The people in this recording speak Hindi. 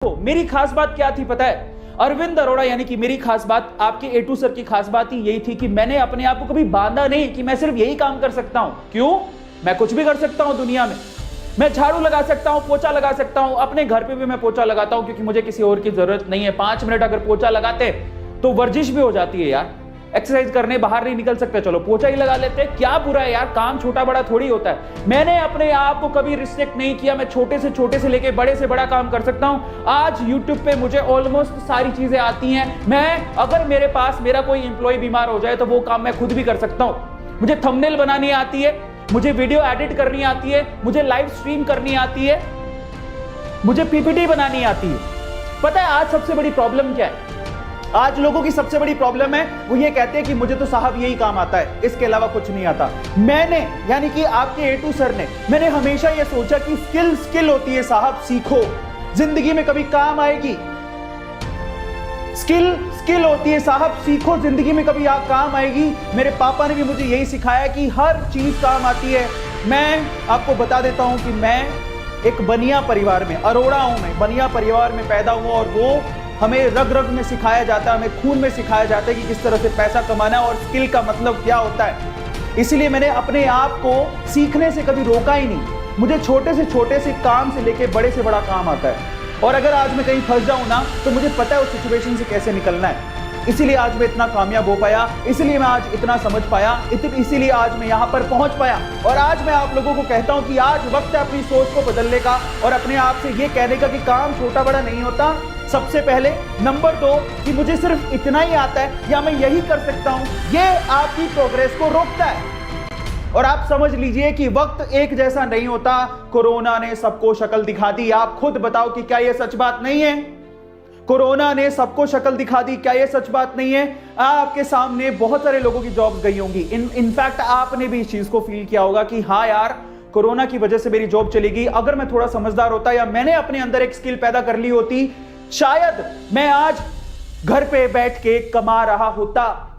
मेरी खास बात क्या थी पता है? अरविंद अरोड़ा यानी कि मेरी खास बात, आपके एटू सर की खास बात ही यही थी कि मैंने अपने आप को कभी बांधा नहीं कि मैं सिर्फ यही काम कर सकता हूं। क्यों? मैं कुछ भी कर सकता हूं दुनिया में। मैं झाड़ू लगा सकता हूं, पोछा लगा सकता हूं, अपने घर पे भी मैं पोछा लगाता हूं क्योंकि मुझे किसी और की जरूरत नहीं है। 5 मिनट अगर पोछा लगाते तो वर्जिश भी हो जाती है यार। एक्सरसाइज करने बाहर नहीं निकल सकते, चलो पोछा ही लगा लेते हैं, क्या बुरा है यार, काम छोटा बड़ा थोड़ी होता है। मैंने अपने आप को कभी रिस्ट्रिक्ट नहीं किया, मैं छोटे से लेके बड़े से बड़ा काम कर सकता हूं। आज YouTube पे मुझे ऑलमोस्ट सारी चीजें आती हैं। मैं अगर मेरे पास मेरा कोई एम्प्लॉय बीमार हो जाए तो वो काम मैं खुद भी कर सकता हूं। मुझे थंबनेल बनानी आती है, मुझे वीडियो एडिट करनी आती है, मुझे लाइव स्ट्रीम करनी आती है, मुझे पीपीटी बनानी आती है। पता है आज सबसे बड़ी प्रॉब्लम क्या है? आज लोगों की सबसे बड़ी प्रॉब्लम है, वो ये कहते हैं कि मुझे तो साहब यही काम आता है, इसके अलावा कुछ नहीं आता। मैंने यानी कि आपके एटू सर ने, मैंने हमेशा ये सोचा कि स्किल होती है साहब, सीखो, जिंदगी में कभी काम आएगी। स्किल होती है साहब, सीखो, जिंदगी में कभी काम आएगी। मेरे पापा ने भी मुझे यही सिखाया कि हर चीज काम आती है। मैं आपको बता देता हूं कि मैं एक बनिया परिवार में, अरोड़ा हूं मैं, बनिया परिवार में पैदा हुआ और वो हमें रग रग में सिखाया जाता है, हमें खून में सिखाया जाता है कि किस तरह से पैसा कमाना है और स्किल का मतलब क्या होता है। इसलिए मैंने अपने आप को सीखने से कभी रोका ही नहीं। मुझे छोटे से काम से लेके बड़े से बड़ा काम आता है और अगर आज मैं कहीं फंस जाऊं ना तो मुझे पता है उस सिचुएशन से कैसे निकलना है। इसीलिए आज मैं इतना कामयाब हो पाया, इसलिए मैं आज इतना समझ पाया, इसीलिए आज मैं यहाँ पर पहुंच पाया। और आज मैं आप लोगों को कहता हूं कि आज वक्त है अपनी सोच को बदलने का और अपने आप से ये कहने का कि काम छोटा बड़ा नहीं होता। सबसे पहले नंबर 2 कि मुझे सिर्फ इतना ही आता है या मैं यही कर सकता हूं, ये आपकी प्रोग्रेस को रोकता है। और आप समझ लीजिए कि वक्त एक जैसा नहीं होता। कोरोना ने सबको शक्ल दिखा दी। आप खुद बताओ कि क्या यह सच बात नहीं है? कोरोना ने सबको शक्ल दिखा दी, क्या यह सच बात नहीं है? आपके सामने बहुत सारे लोगों की जॉब गई होंगी। इनफैक्ट आपने भी इस चीज को फील किया होगा कि हाँ यार, कोरोना की वजह से मेरी जॉब चली गई। अगर मैं थोड़ा समझदार होता या मैंने अपने अंदर एक स्किल पैदा कर ली होती, शायद मैं आज घर पे बैठ के कमा रहा होता।